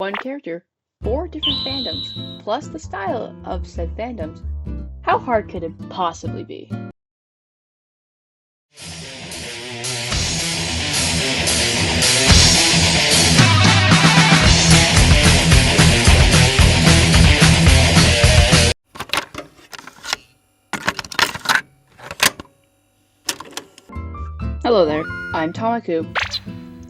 one character, 4 different fandoms, plus the style of said fandoms. How hard could it possibly be? Hello there, I'm Tomic,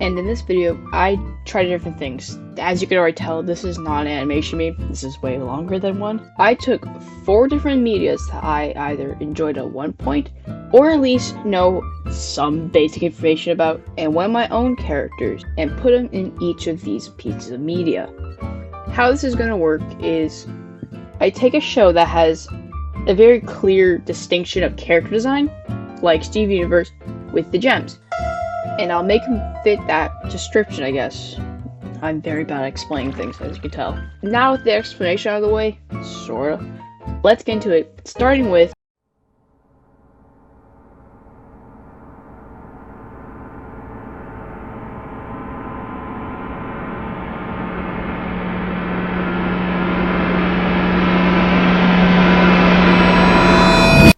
and in this video, I tried different things. As you can already tell, this is not an animation meme, this is way longer than one. I took 4 different medias that I either enjoyed at one point, or at least know some basic information about, and went my own characters, and put them in each of these pieces of media. How this is going to work is, I take a show that has a very clear distinction of character design, like Steve Universe, with the gems. And I'll make them fit that description, I guess. I'm very bad at explaining things, as you can tell. Now with the explanation out of the way, sorta, let's get into it, starting with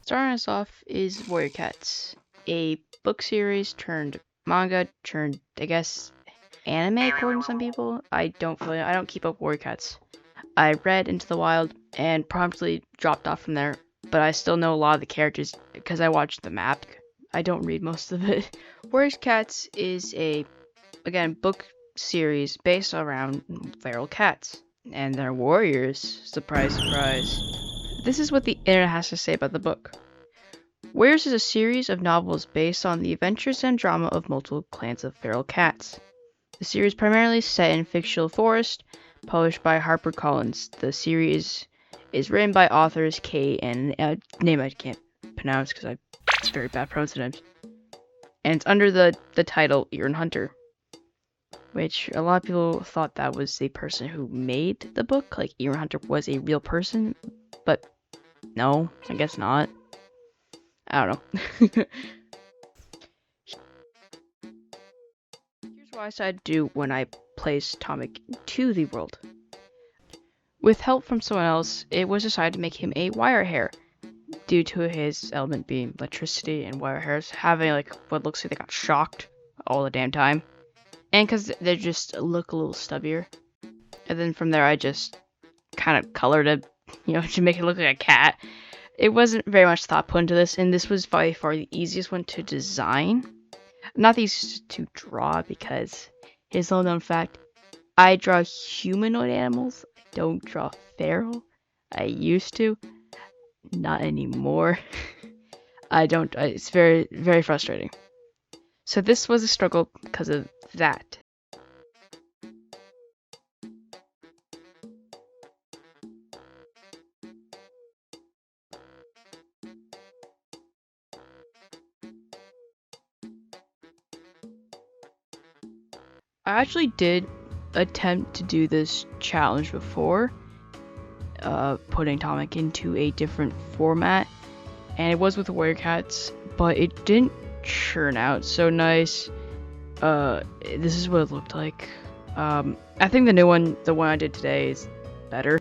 starting us off is Warrior Cats, a book series turned manga turned, I guess, anime according to some people. I don't keep up Warrior Cats. I read Into the Wild and promptly dropped off from there, but I still know a lot of the characters because I watched the map. I don't read most of it. Warrior Cats is a, again, book series based around feral cats and their warriors. Surprise, surprise. This is what the internet has to say about the book. Warriors is a series of novels based on the adventures and drama of multiple clans of feral cats. The series primarily set in fictional forest, published by HarperCollins. The series is written by authors K and a name I can't pronounce because I'm very bad pronouncing names. And it's under the title Iron Hunter, which a lot of people thought that was the person who made the book, like Iron Hunter was a real person, but no, I guess not. I don't know. Here's what I decided to do when I placed Tomic to the world. With help from someone else, it was decided to make him a wire hair, due to his element being electricity and wire hairs having like what looks like they got shocked all the damn time. And because they just look a little stubbier. And then from there I just kind of colored it, to make it look like a cat. It wasn't very much thought put into this, and this was by far the easiest one to design. Not the easiest to draw, because here's a little known fact. I draw humanoid animals. I don't draw feral. I used to. Not anymore. I don't. It's very, very frustrating. So this was a struggle because of that. I actually did attempt to do this challenge before, putting Tomic into a different format, and it was with Warrior Cats, but it didn't churn out so nice. This is what it looked like. I think the new one, the one I did today, is better.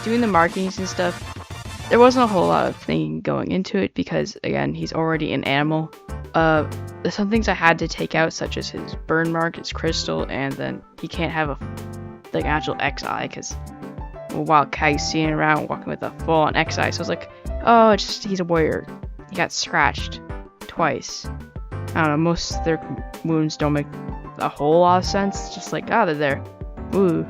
doing the markings and stuff, there wasn't a whole lot of thinking going into it because, again, he's already an animal. There's some things I had to take out, such as his burn mark, his crystal, and then he can't have a like actual XI because while Kai's seeing around walking with a full-on XI, so I was like, oh, it's just he's a warrior. He got scratched twice. I don't know, most of their wounds don't make a whole lot of sense. It's just like, they're there. Ooh.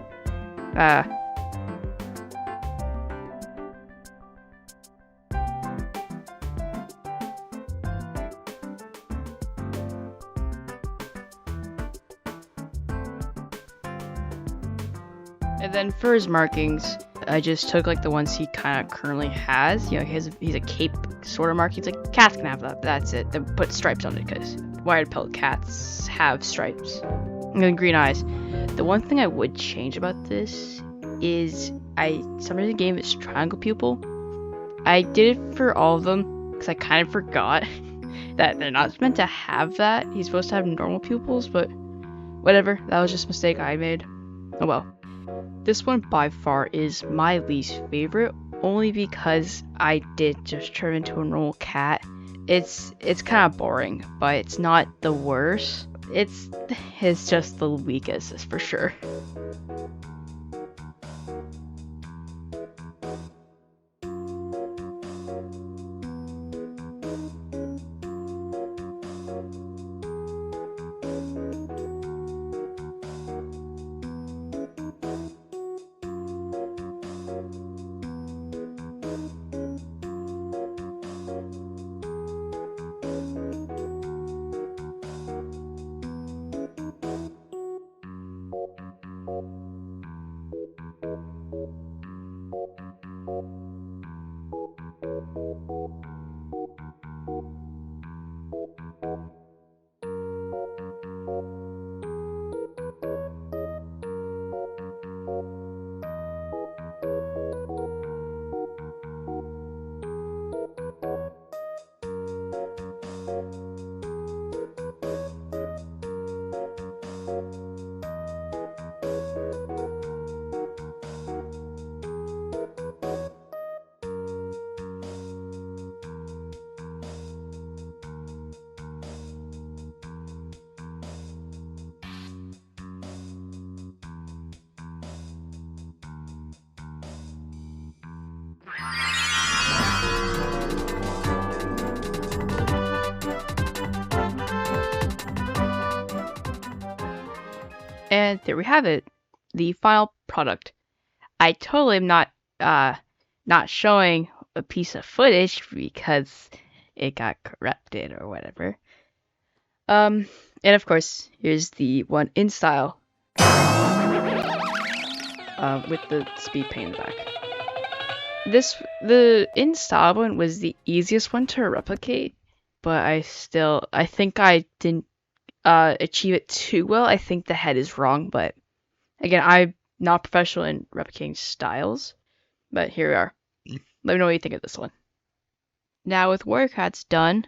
And then for his markings, I just took like the ones he kind of currently has. You know, he's a cape sort of mark. He's like, cats can have that. That's it. Then put stripes on it because wide-pelt cats have stripes. And then green eyes. The one thing I would change about this is some reason the game is triangle pupil. I did it for all of them because I kind of forgot that they're not meant to have that. He's supposed to have normal pupils, but whatever. That was just a mistake I made. Oh well. This one by far is my least favorite, only because I did just turn into a normal cat. It's kind of boring, but it's not the worst. It's just the weakest, for sure. And there we have it, the final product. I totally am not showing a piece of footage because it got corrupted or whatever. And of course, here's the one in style, with the speed paint in the back. The in style one was the easiest one to replicate, but I think I didn't achieve it too well. I think the head is wrong, but again, I'm not professional in replicating styles, but here we are. Let me know what you think of this one. Now with Warrior Cats done,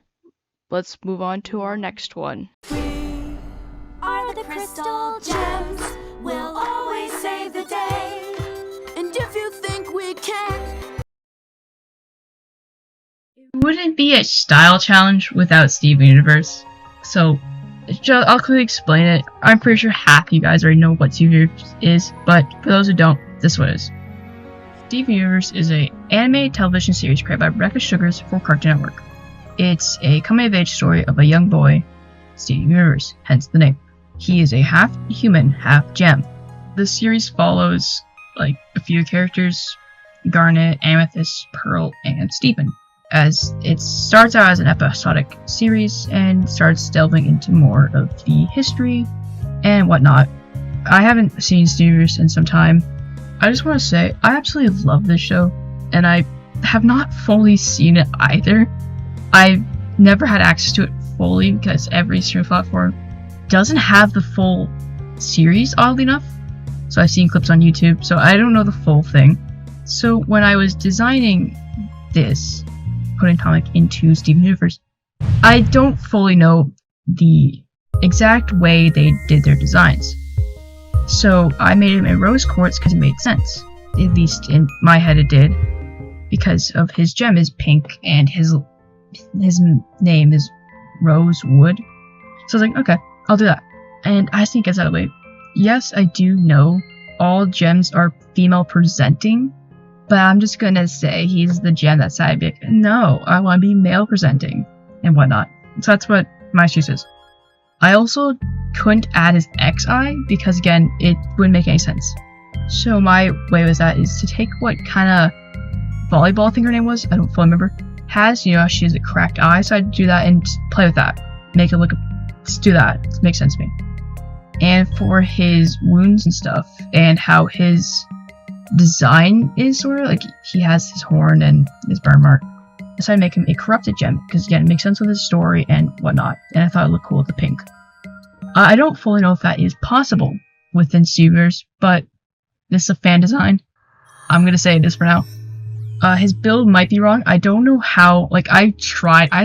let's move on to our next one. We are the crystal gems, we'll always save the day, and if you think we can... It wouldn't be a style challenge without Steven Universe, so I'll quickly explain it. I'm pretty sure half you guys already know what Steven Universe is, but for those who don't, this one is. Steven Universe is an animated television series created by Rebecca Sugars for Cartoon Network. It's a coming-of-age story of a young boy, Steven Universe, hence the name. He is a half human, half gem. The series follows like a few characters: Garnet, Amethyst, Pearl, and Steven. As it starts out as an episodic series and starts delving into more of the history and whatnot. I haven't seen Steven Universe in some time. I just want to say I absolutely love this show, and I have not fully seen it either. I've never had access to it fully because every streaming platform doesn't have the full series, oddly enough. So I've seen clips on YouTube, so I don't know the full thing. So when I was designing this, putting Tomic into Steven Universe, I don't fully know the exact way they did their designs. So I made him in rose quartz because it made sense. At least in my head it did. Because of his gem is pink and his name is Rosewood. So I was like, okay, I'll do that. And I think it's that way. Yes, I do know all gems are female presenting, but I'm just gonna say he's the gem that's side big. No, I want to be male presenting and whatnot. So that's what my excuse is. I also couldn't add his XI because again, it wouldn't make any sense. So my way with that is to take what kind of volleyball thing her name was, I don't fully remember, has, you know, she has a cracked eye, so I'd do that and just play with that. Make it look, just do that. It makes sense to me. And for his wounds and stuff, and how his design is sort of like he has his horn and his burn mark, I decided to make him a corrupted gem because again, it makes sense with his story and whatnot. And I thought it looked cool with the pink. I don't fully know if that is possible within Seavers, but this is a fan design. I'm gonna say it is for now. His build might be wrong. I don't know how. Like I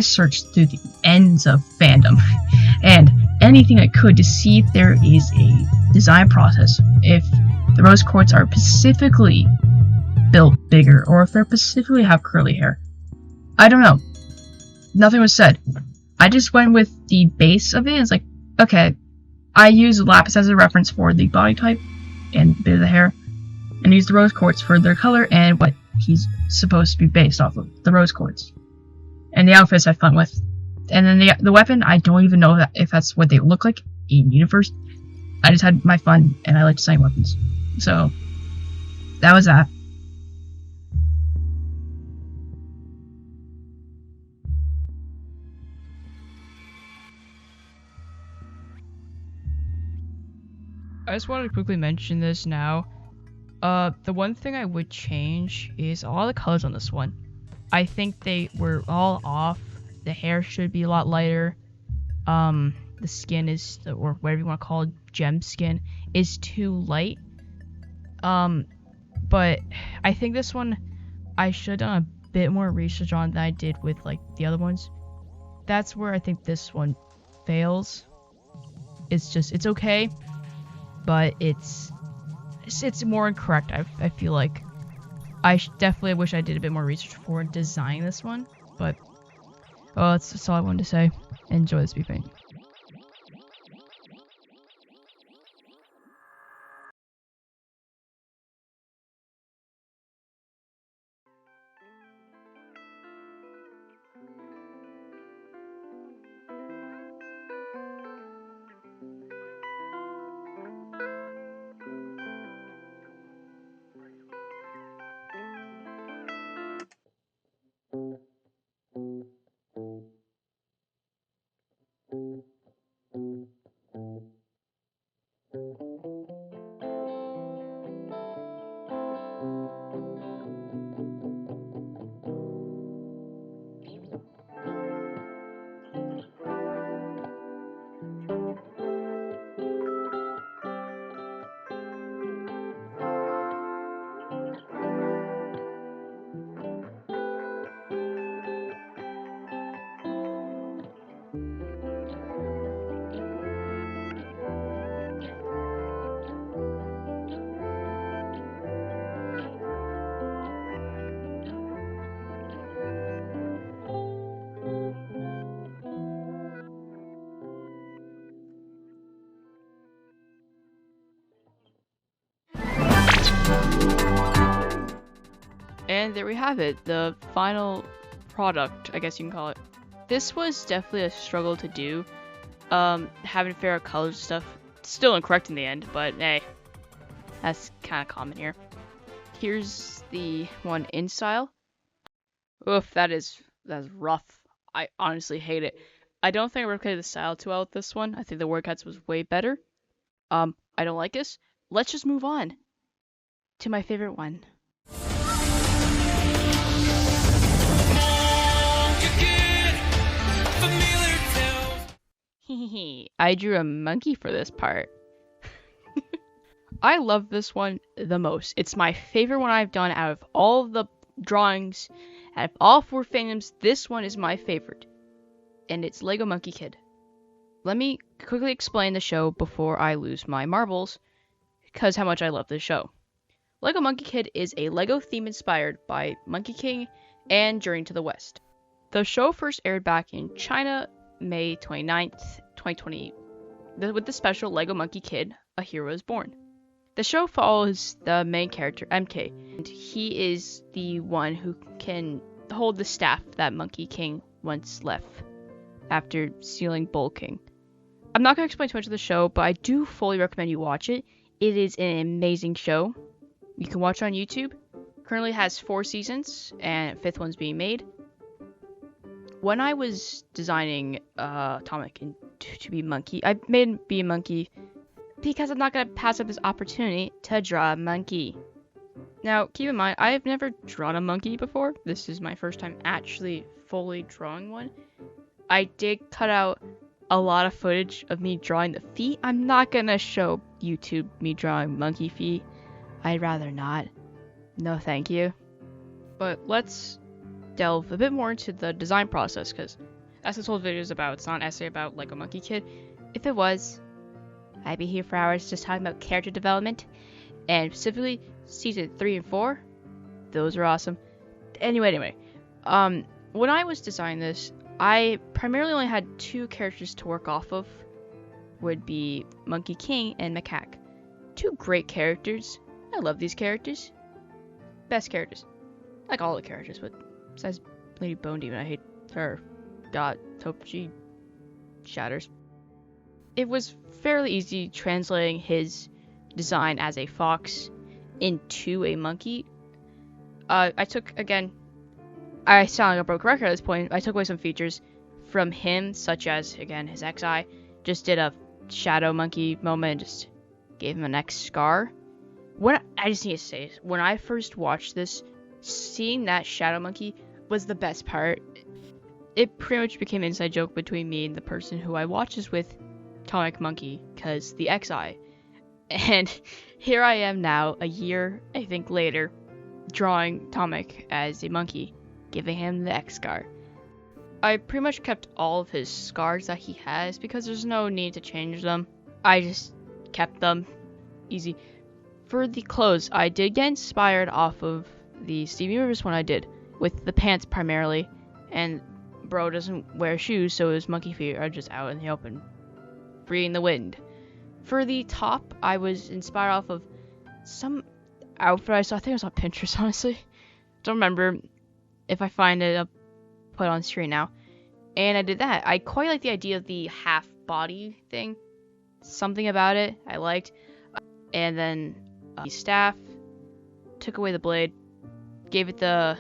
searched through the ends of fandom and anything I could to see if there is a design process. If the rose quartz are specifically built bigger, or if they specifically have curly hair. I don't know. Nothing was said. I just went with the base of it. It's like, okay, I use lapis as a reference for the body type and a bit of the hair, and use the rose quartz for their color and what he's supposed to be based off of, the rose quartz. And the outfits I fun with. And then the weapon, I don't even know if that's what they look like in universe. I just had my fun, and I like designing weapons. So, that was that. I just wanted to quickly mention this now. The one thing I would change is all the colors on this one. I think they were all off. The hair should be a lot lighter. The skin is, or whatever you want to call it, gem skin, is too light. But I think this one, I should have done a bit more research on than I did with, like, the other ones. That's where I think this one fails. It's okay, but it's more incorrect. I feel like I definitely wish I did a bit more research before designing this one, but that's all I wanted to say. Enjoy this speed paint. And there we have it, the final product, I guess you can call it. This was definitely a struggle to do. Having to figure out colors and stuff. Still incorrect in the end, but hey, that's kind of common here. Here's the one in style. Oof, that's rough. I honestly hate it. I don't think I replicated the style too well with this one. I think the word cuts was way better. I don't like this. Let's just move on to my favorite one. I drew a monkey for this part. I love this one the most. It's my favorite one I've done out of all the drawings. Out of all 4 fandoms, this one is my favorite. And it's Lego Monkey Kid. Let me quickly explain the show before I lose my marbles, because how much I love this show. Lego Monkey Kid is a Lego theme inspired by Monkey King and Journey to the West. The show first aired back in China, May 29th, 2020, with the special Lego Monkey Kid, A Hero is Born. The show follows the main character, MK, and he is the one who can hold the staff that Monkey King once left after sealing Bull King. I'm not going to explain too much of the show, but I do fully recommend you watch it. It is an amazing show. You can watch it on YouTube. Currently has 4 seasons, and a 5th one's being made. When I was designing Tomic to be Monkey, I made him be a monkey because I'm not going to pass up this opportunity to draw a monkey. Now, keep in mind, I have never drawn a monkey before. This is my first time actually fully drawing one. I did cut out a lot of footage of me drawing the feet. I'm not going to show YouTube me drawing monkey feet. I'd rather not. No, thank you. But let's delve a bit more into the design process, because that's what this whole video is about. It's not an essay about Lego Monkey Kid. If it was, I'd be here for hours just talking about character development, and specifically season 3 and 4. Those are awesome. Anyway, when I was designing this, I primarily only had 2 characters to work off of. Would be Monkey King and Macaque. 2 great characters. I love these characters. Best characters. I like all the characters, but besides Lady Bone Demon, I hate her. Hope she shatters. It was fairly easy translating his design as a fox into a monkey. I took, again, I sound like a broken record at this point. I took away some features from him, such as, again, his X-eye. Just did a shadow monkey moment, just gave him an X scar. I just need to say this. When I first watched this, seeing that shadow monkey was the best part. It pretty much became an inside joke between me and the person who I watched this with, Tomic Monkey, because the X-eye. And here I am now, a year, I think, later, drawing Tomic as a monkey, giving him the X scar. I pretty much kept all of his scars that he has because there's no need to change them. I just kept them. Easy. For the clothes, I did get inspired off of the Steven Universe one I did, with the pants primarily, and bro doesn't wear shoes, so his monkey feet are just out in the open, breathing the wind. For the top, I was inspired off of some outfit I saw. I think it was on Pinterest, honestly. Don't remember. If I find it, I'll put it on screen now. And I did that. I quite like the idea of the half body thing. Something about it I liked. And then the staff, took away the blade, gave it the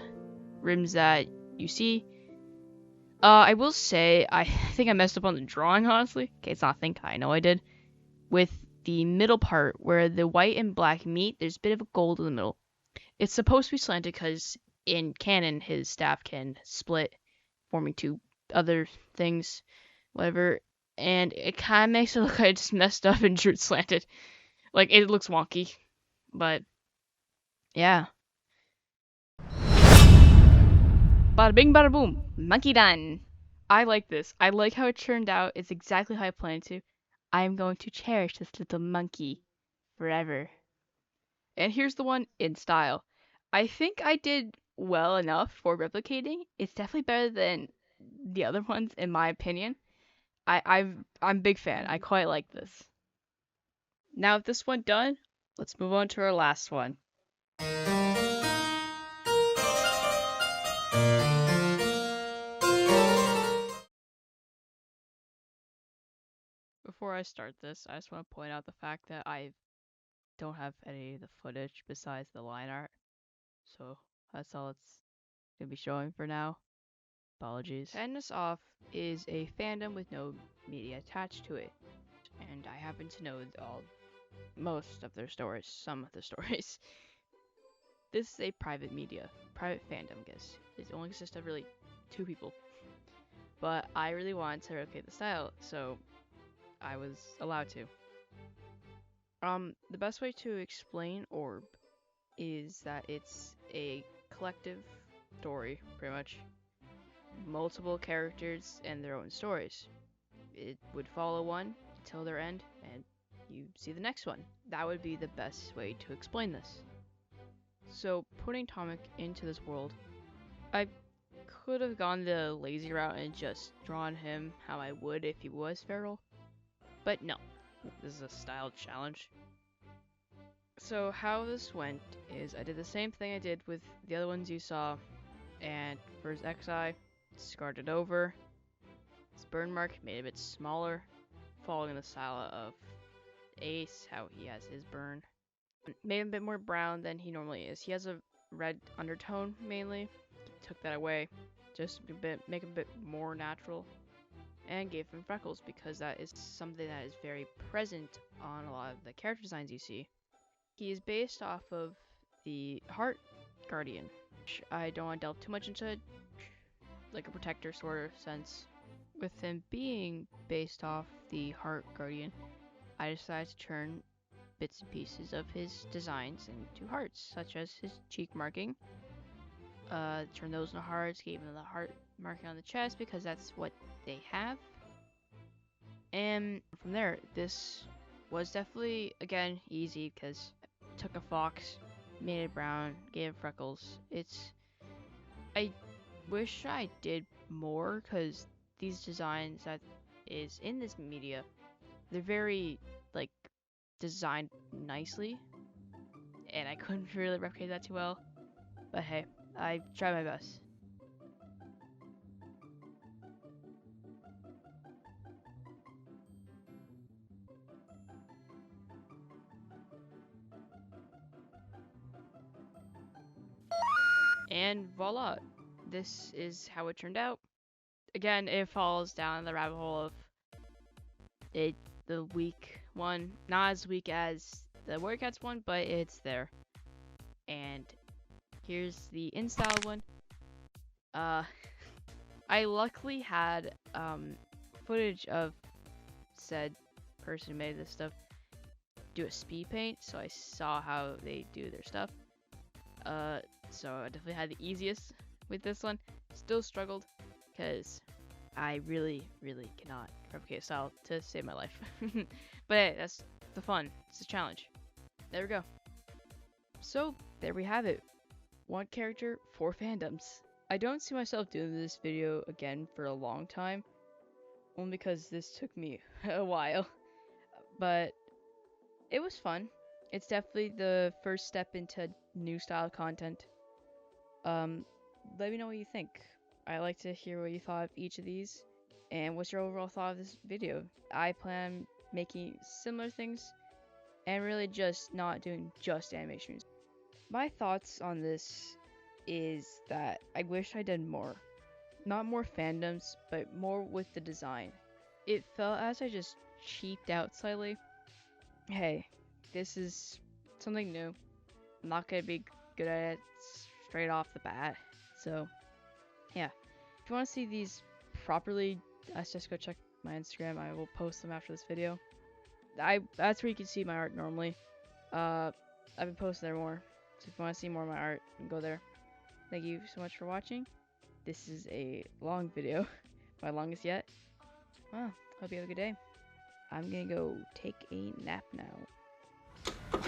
rims that you see. I will say, I think I messed up on the drawing, honestly. Okay, it's not I think, I know I did. With the middle part, where the white and black meet, there's a bit of a gold in the middle. It's supposed to be slanted because in canon, his staff can split, forming 2 other things, whatever. And it kind of makes it look like I just messed up and drew it slanted. Like, it looks wonky. But, yeah. Bada bing, bada boom. Monkey done. I like this. I like how it turned out. It's exactly how I planned to. I am going to cherish this little monkey forever. And here's the one in style. I think I did well enough for replicating. It's definitely better than the other ones, in my opinion. I'm a big fan. I quite like this. Now, with this one done, let's move on to our last one. Before I start this, I just want to point out the fact that I don't have any of the footage besides the line art. So that's all it's going to be showing for now. Apologies. To end this off is a fandom with no media attached to it. And I happen to know most of their stories, some of the stories. This is a private fandom, I guess. It only consists of really 2 people. But I really wanted to replicate the style, so I was allowed to. The best way to explain O.R.B is that it's a collective story, pretty much. Multiple characters and their own stories. It would follow one until their end, and you see the next one. That would be the best way to explain this. So putting Tomic into this world, I could have gone the lazy route and just drawn him how I would if he was feral, but no, this is a style challenge. So how this went is I did the same thing I did with the other ones you saw, and for his XI, scarred it over. His burn mark made it a bit smaller, following the style of Ace, how he has his burn. Made him a bit more brown than he normally is. He has a red undertone mainly. Took that away, just make him a bit more natural, and gave him freckles because that is something that is very present on a lot of the character designs you see. He is based off of the Heart Guardian. I don't want to delve too much into it, like a protector sort of sense. With him being based off the Heart Guardian, I decided to turn bits and pieces of his designs into hearts, such as his cheek marking. Turn those into hearts, gave him the heart marking on the chest because that's what they have. And from there, this was definitely, again, easy because I took a fox, made it brown, gave it freckles. I wish I did more because these designs that is in this media, they're very, like, designed nicely, and I couldn't really replicate that too well. But hey, I tried my best. And voila, this is how it turned out. Again, it falls down the rabbit hole of it, the weak one. Not as weak as the Warrior Cats one, but it's there. And here's the InStyle one. I luckily had footage of said person who made this stuff do a speed paint, so I saw how they do their stuff. So I definitely had the easiest with this one. Still struggled because I really cannot replicate style to save my life. But hey, that's the fun. It's a challenge. There we go. So there we have it. One character, 4 fandoms. I don't see myself doing this video again for a long time, only because this took me a while. But it was fun. It's definitely the first step into new style content. Let me know what you think. I like to hear what you thought of each of these, and what's your overall thought of this video. I plan on making similar things, and really just not doing just animations. My thoughts on this is that I wish I did more. Not more fandoms, but more with the design. It felt as I just cheaped out slightly. Hey, this is something new. I'm not gonna be good at it straight off the bat. So, yeah. If you want to see these properly, just go check my Instagram. I will post them after this video. That's where you can see my art normally. I've been posting there more. So if you want to see more of my art, go there. Thank you so much for watching. This is a long video. My longest yet. Well, hope you have a good day. I'm gonna go take a nap now.